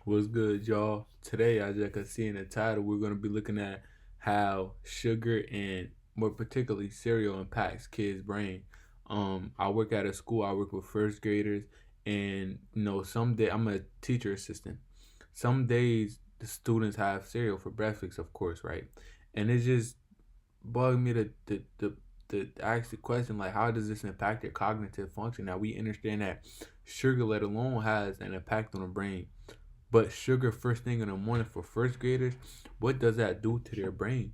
What's good, y'all? Today, as you can see in the title, we're going to be looking at how sugar and more particularly cereal impacts kids' brain. I work at a school. I work with first graders, and some day I'm a teacher assistant. Some days the students have cereal for breakfast, of course, right? And it just bugged me to ask the question like, how does this impact your cognitive function? Now we understand that sugar, let alone, has an impact on the brain. But sugar first thing in the morning for first graders, what does that do to their brain?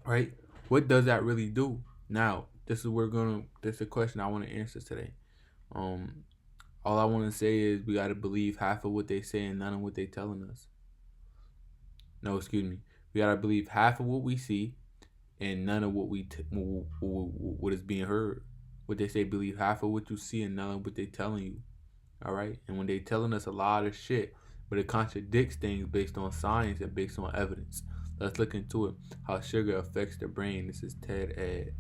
Right? What does that really do? Now, this is a question I want to answer today. Um all I want to say is we gotta believe half of what they say and none of what they telling us. No, excuse me. We gotta believe half of what we see and none of what is being heard. What they say, believe half of what you see and none of what they telling you. All right, and when they telling us a lot of shit, but it contradicts things based on science and based on evidence. Let's look into it. How sugar affects the brain. This is Ted Ed.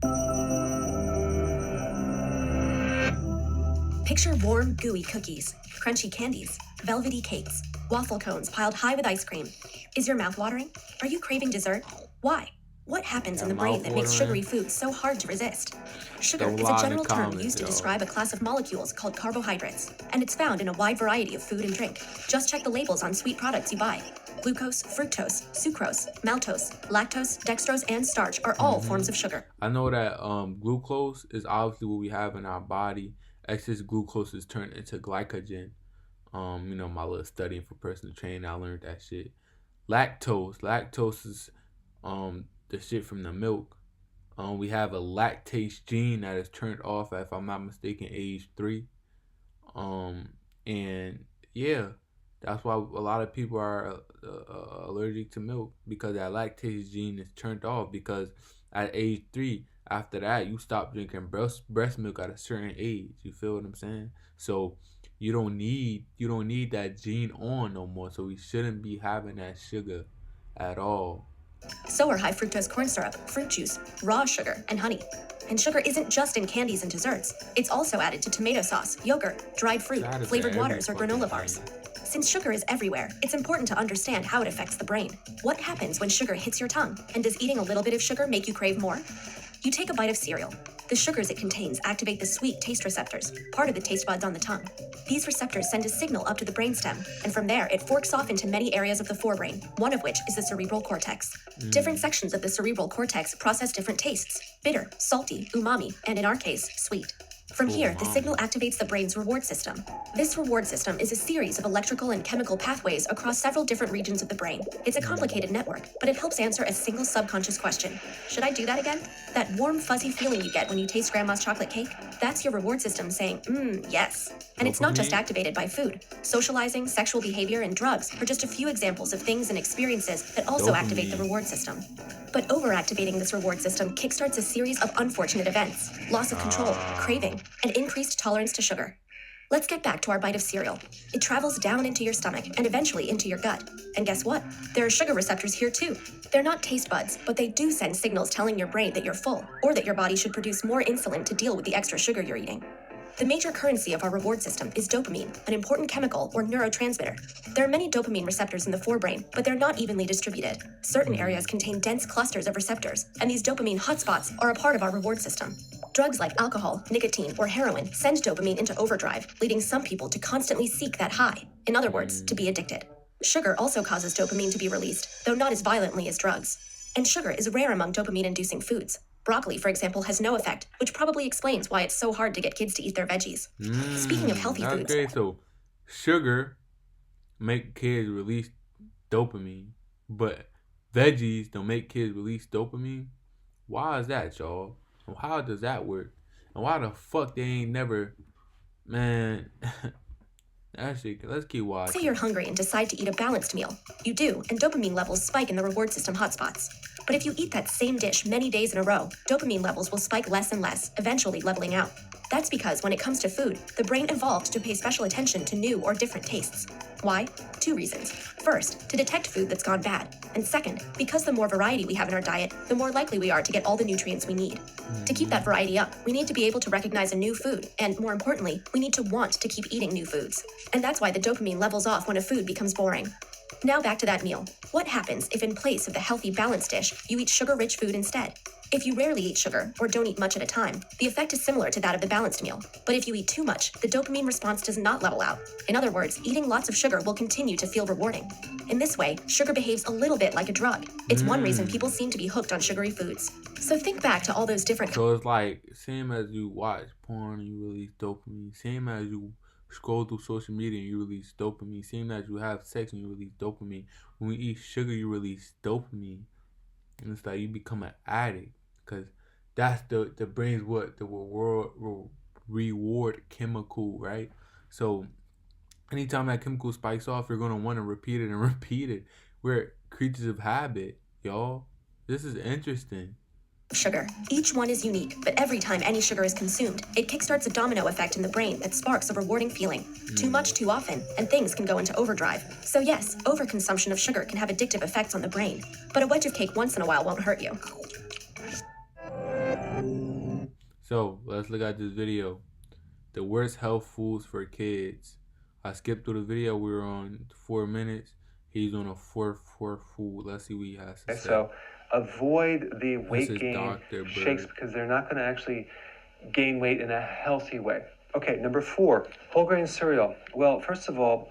Picture warm, gooey cookies, crunchy candies, velvety cakes, waffle cones piled high with ice cream. Is your mouth watering? Are you craving dessert? Why? What happens in the brain that makes sugary foods so hard to resist? Sugar is a general term used to describe a class of molecules called carbohydrates, and it's found in a wide variety of food and drink. Just check the labels on sweet products you buy. Glucose, fructose, sucrose, maltose, lactose, dextrose, and starch are all forms of sugar. I know that glucose is obviously what we have in our body. Excess glucose is turned into glycogen. My little studying for personal training, I learned that shit. Lactose is the shit from the milk. We have a lactase gene that is turned off at, if I'm not mistaken, age 3. And yeah, that's why a lot of people are allergic to milk, because that lactase gene is turned off. Because at age 3, after that, you stop drinking breast milk at a certain age. You feel what I'm saying? So you don't need that gene on no more. So we shouldn't be having that sugar at all. So are high fructose corn syrup, fruit juice, raw sugar, and honey. And sugar isn't just in candies and desserts. It's also added to tomato sauce, yogurt, dried fruit, flavored waters, or granola bars. Since sugar is everywhere, it's important to understand how it affects the brain. What happens when sugar hits your tongue? And does eating a little bit of sugar make you crave more? You take a bite of cereal. The sugars it contains activate the sweet taste receptors, part of the taste buds on the tongue. These receptors send a signal up to the brainstem, and from there it forks off into many areas of the forebrain, one of which is the cerebral cortex. Different sections of the cerebral cortex process different tastes: bitter, salty, umami, and in our case, sweet. From here, the signal activates the brain's reward system. This reward system is a series of electrical and chemical pathways across several different regions of the brain. It's a complicated network, but it helps answer a single subconscious question. Should I do that again? That warm, fuzzy feeling you get when you taste grandma's chocolate cake? That's your reward system saying, yes. And it's not just activated by food. Socializing, sexual behavior, and drugs are just a few examples of things and experiences that also activate the reward system. But overactivating this reward system kickstarts a series of unfortunate events: loss of control, craving, and increased tolerance to sugar. Let's get back to our bite of cereal. It travels down into your stomach and eventually into your gut. And guess what? There are sugar receptors here too. They're not taste buds, but they do send signals telling your brain that you're full, or that your body should produce more insulin to deal with the extra sugar you're eating. The major currency of our reward system is dopamine, an important chemical or neurotransmitter. There are many dopamine receptors in the forebrain, but they're not evenly distributed. Certain areas contain dense clusters of receptors, and these dopamine hotspots are a part of our reward system. Drugs like alcohol, nicotine, or heroin send dopamine into overdrive, leading some people to constantly seek that high. In other words, to be addicted. Sugar also causes dopamine to be released, though not as violently as drugs. And sugar is rare among dopamine-inducing foods. Broccoli, for example, has no effect, which probably explains why it's so hard to get kids to eat their veggies. Speaking of healthy foods... Okay, so sugar make kids release dopamine, but veggies don't make kids release dopamine? Why is that, y'all? And how does that work? And why the fuck they ain't never... Man... That shit, let's keep watching. Say you're hungry and decide to eat a balanced meal. You do, and dopamine levels spike in the reward system hotspots. But if you eat that same dish many days in a row, dopamine levels will spike less and less, eventually leveling out. That's because when it comes to food, the brain evolved to pay special attention to new or different tastes. Why? Two reasons. First, to detect food that's gone bad. And second, because the more variety we have in our diet, the more likely we are to get all the nutrients we need. To keep that variety up, we need to be able to recognize a new food, and more importantly, we need to want to keep eating new foods. And that's why the dopamine levels off when a food becomes boring. Now back to that meal. What happens if in place of the healthy balanced dish, you eat sugar-rich food instead? If you rarely eat sugar, or don't eat much at a time, the effect is similar to that of the balanced meal. But if you eat too much, the dopamine response does not level out. In other words, eating lots of sugar will continue to feel rewarding. In this way, sugar behaves a little bit like a drug. It's one reason people seem to be hooked on sugary foods. So think back to all those different... So it's like, same as you watch porn and you release dopamine, same as you scroll through social media and you release dopamine, same as you have sex and you release dopamine. When we eat sugar, you release dopamine. And it's like you become an addict because that's the brain's what the reward chemical, right? So anytime that chemical spikes off, you're gonna want to repeat it and repeat it. We're creatures of habit, y'all. This is interesting. Sugar. Each one is unique, but every time any sugar is consumed, it kickstarts a domino effect in the brain that sparks a rewarding feeling. Too much too often, and things can go into overdrive. So yes, overconsumption of sugar can have addictive effects on the brain, but a wedge of cake once in a while won't hurt you. So let's look at this video. The worst health foods for kids. I skipped through the video. We were on 4 minutes. He's on a fourth food. Let's see what he has to say. So avoid the weight gain shakes because they're not going to actually gain weight in a healthy way. Okay, number 4, whole grain cereal. Well, first of all,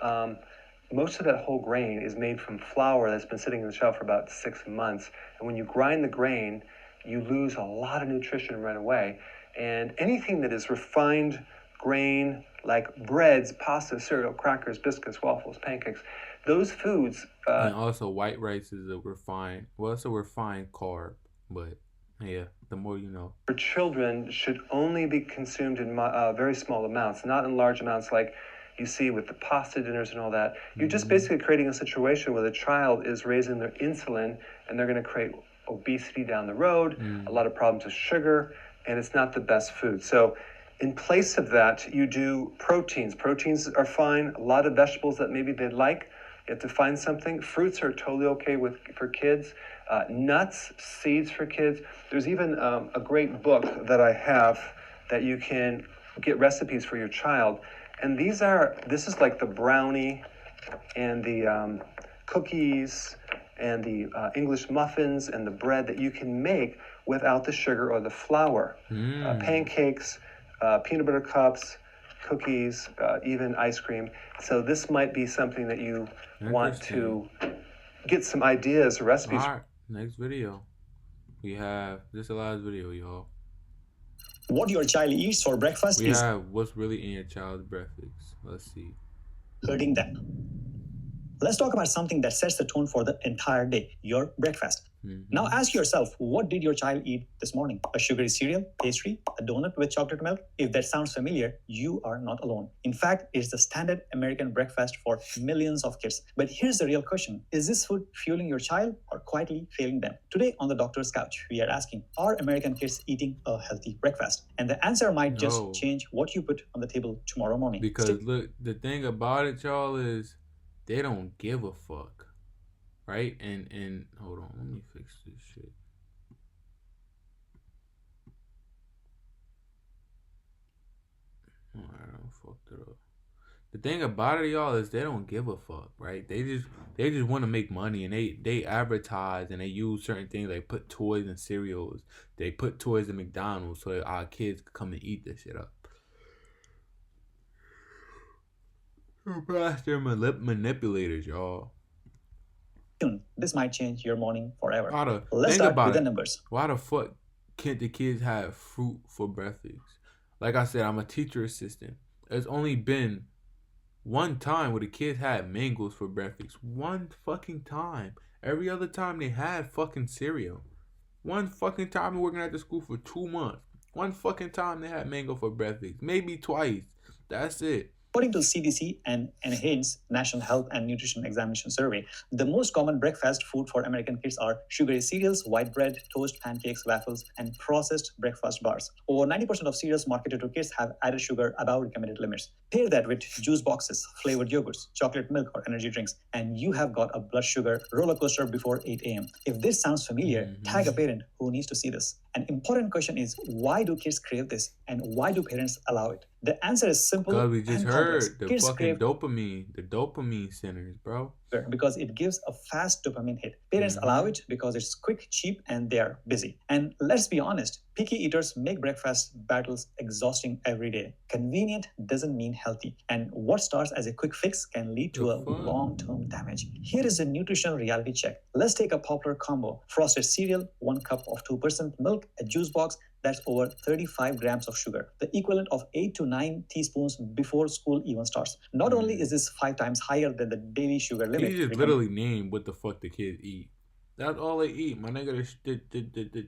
most of that whole grain is made from flour that's been sitting in the shelf for about 6 months. And when you grind the grain, you lose a lot of nutrition right away. And anything that is refined grain, like breads, pasta, cereal, crackers, biscuits, waffles, pancakes, those foods... and also white rice is a refined, well, it's a refined carb, but yeah, the more you know. For children, should only be consumed in very small amounts, not in large amounts like you see with the pasta dinners and all that. You're just basically creating a situation where the child is raising their insulin and they're going to create obesity down the road, a lot of problems with sugar, and it's not the best food. So in place of that, you do proteins. Proteins are fine. A lot of vegetables that maybe they'd like. You have to find something. Fruits are totally okay for kids. Nuts, seeds for kids. There's even a great book that I have that you can get recipes for your child. And this is like the brownie and the cookies and the English muffins and the bread that you can make without the sugar or the flour. Pancakes, peanut butter cups, cookies, even ice cream. So this might be something that you want to get some ideas or recipes. All right, next video. We have this last video, y'all. What your child eats for breakfast we have what's really in your child's breakfast. Let's see. Hurting them. Let's talk about something that sets the tone for the entire day, your breakfast. Now ask yourself, what did your child eat this morning? A sugary cereal, pastry, a donut with chocolate milk? If that sounds familiar, you are not alone. In fact, it's the standard American breakfast for millions of kids. But here's the real question. Is this food fueling your child or quietly failing them? Today on the doctor's couch, we are asking, are American kids eating a healthy breakfast? And the answer might just change what you put on the table tomorrow morning. Because look, the thing about it, y'all, is they don't give a fuck. Right? And hold on, let me fix this shit. Alright, I fucked it up. The thing about it, y'all, is they don't give a fuck, right? They just want to make money, and they advertise and they use certain things. They put toys in cereals. They put toys in McDonald's so that our kids can come and eat this shit up. They're manipulators, y'all. This might change your morning forever. Let's start with the numbers. Why the fuck can't the kids have fruit for breakfast? Like I said, I'm a teacher assistant. There's only been one time where the kids had mangoes for breakfast. One fucking time. Every other time they had fucking cereal. One fucking time working at the school for 2 months. One fucking time they had mango for breakfast. Maybe twice. That's it. According to CDC and NHANES National Health and Nutrition Examination Survey, the most common breakfast food for American kids are sugary cereals, white bread, toast, pancakes, waffles, and processed breakfast bars. Over 90% of cereals marketed to kids have added sugar above recommended limits. Pair that with juice boxes, flavored yogurts, chocolate milk, or energy drinks, and you have got a blood sugar roller coaster before 8 a.m. If this sounds familiar, tag a parent who needs to see this. An important question is, why do kids crave this, and why do parents allow it? The answer is simple Because we just and complex. heard the Kids fucking crave dopamine centers, bro. because it gives a fast dopamine hit. Parents allow it because it's quick, cheap, and they're busy. And let's be honest, picky eaters make breakfast battles exhausting every day. Convenient doesn't mean healthy, and what starts as a quick fix can lead to a long-term damage. Here is a nutritional reality check. Let's take a popular combo: frosted cereal, 1 cup of 2% milk, a juice box. That's over 35 grams of sugar, the equivalent of 8 to 9 teaspoons before school even starts. Not only is this 5 times higher than the daily sugar limit. He just literally named what the fuck the kids eat. That's all they eat, my nigga.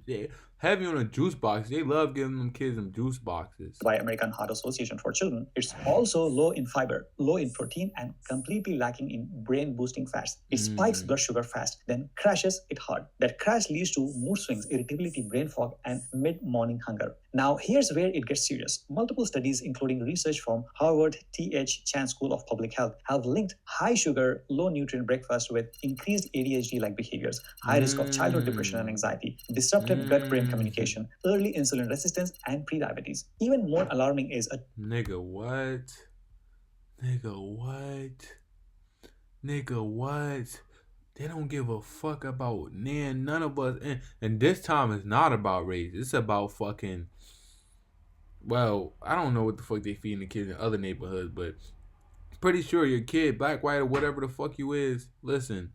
They heavy on a juice box. They love giving them kids them juice boxes. By American Heart Association for Children, it's also low in fiber, low in protein, and completely lacking in brain-boosting fats. It spikes blood sugar fast, then crashes it hard. That crash leads to mood swings, irritability, brain fog, and mid-morning hunger. Now, here's where it gets serious. Multiple studies, including research from Harvard T.H. Chan School of Public Health, have linked high sugar, low nutrient breakfast with increased ADHD-like behaviors, high risk of childhood depression and anxiety, disrupted gut-brain communication, early insulin resistance, and prediabetes. Even more alarming is a Nigga, what? Nigga, what? They don't give a fuck about none of us. And this time it's not about race. It's about fucking. Well, I don't know what the fuck they feeding the kids in other neighborhoods, but pretty sure your kid, black, white, or whatever the fuck you is, listen,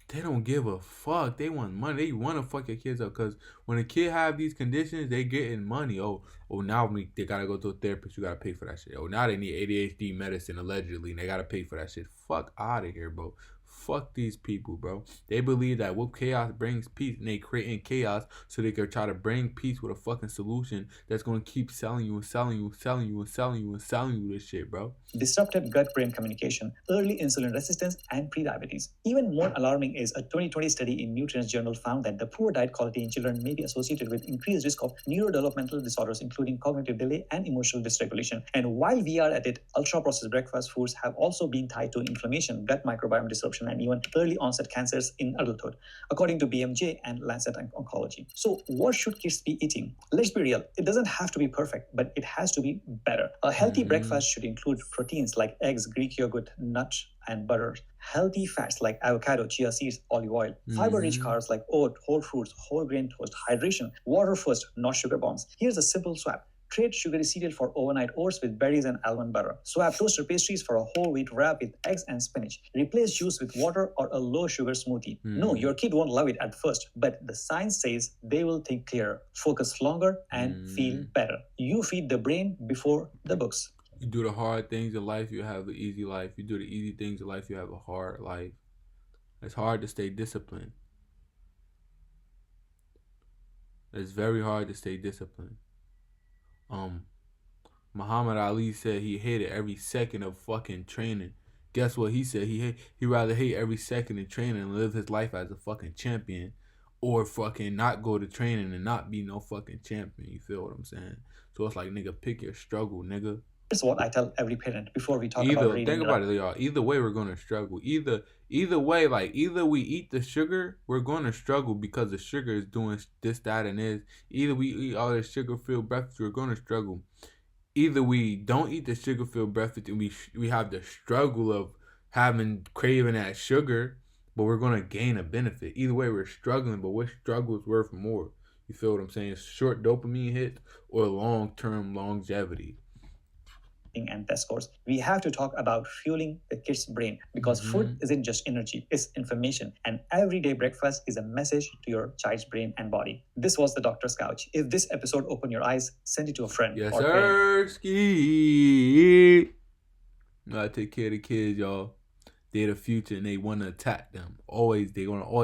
they don't give a fuck. They want money. They want to fuck your kids up, because when a kid have these conditions, they getting money. Oh, now they gotta go to a therapist. You gotta pay for that shit. Oh, now they need ADHD medicine allegedly, and they gotta pay for that shit. Fuck out of here, bro. Fuck these people, bro. They believe that what chaos brings peace, and they creating chaos so they can try to bring peace with a fucking solution that's gonna keep selling you and selling you and selling you and selling you and selling you this shit, bro. disrupted gut-brain communication, early insulin resistance, and prediabetes. Even more alarming is a 2020 study in Nutrients Journal found that the poor diet quality in children may be associated with increased risk of neurodevelopmental disorders, including cognitive delay and emotional dysregulation. And while we are at it, ultra-processed breakfast foods have also been tied to inflammation, gut microbiome disruption, and even early onset cancers in adulthood, according to BMJ and Lancet Oncology. So what should kids be eating? Let's be real. It doesn't have to be perfect, but it has to be better. A healthy breakfast should include proteins like eggs, Greek yogurt, nuts, and butter, healthy fats like avocado, chia seeds, olive oil, fiber-rich carbs like oat, whole fruits, whole grain toast, hydration, water first, not sugar bombs. Here's a simple swap. Trade sugary cereal for overnight oats with berries and almond butter. Swap toaster pastries for a whole wheat wrap with eggs and spinach. Replace juice with water or a low sugar smoothie. No, your kid won't love it at first, but the science says they will think clearer, focus longer, and feel better. You feed the brain before the books. You do the hard things in life, you have an easy life. You do the easy things in life, you have a hard life. It's hard to stay disciplined. It's very hard to stay disciplined. Muhammad Ali said he hated every second of fucking training. Guess what he said? He rather hate every second of training and live his life as a fucking champion, or fucking not go to training and not be no fucking champion. You feel what I'm saying? So it's like, nigga, pick your struggle, nigga. Here's what I tell every parent before we talk about reading. Think about it, y'all. Either way, we're gonna struggle. Either way, like either we eat the sugar, we're gonna struggle because the sugar is doing this, that, and this. Either we eat all the sugar-filled breakfast, we're gonna struggle. Either we don't eat the sugar-filled breakfast and we have the struggle of craving that sugar, but we're gonna gain a benefit. Either way, we're struggling, but what struggle is worth more? You feel what I'm saying? Short dopamine hits or long-term longevity. And test scores, we have to talk about fueling the kid's brain, because food isn't just energy, it's information, and everyday breakfast is a message to your child's brain and body. This was the Doctor's Couch. If this episode opened your eyes, send it to a friend. Yes, sir. Ski. Gotta take care of the kids, y'all. They're the future and they want to attack them. They want to always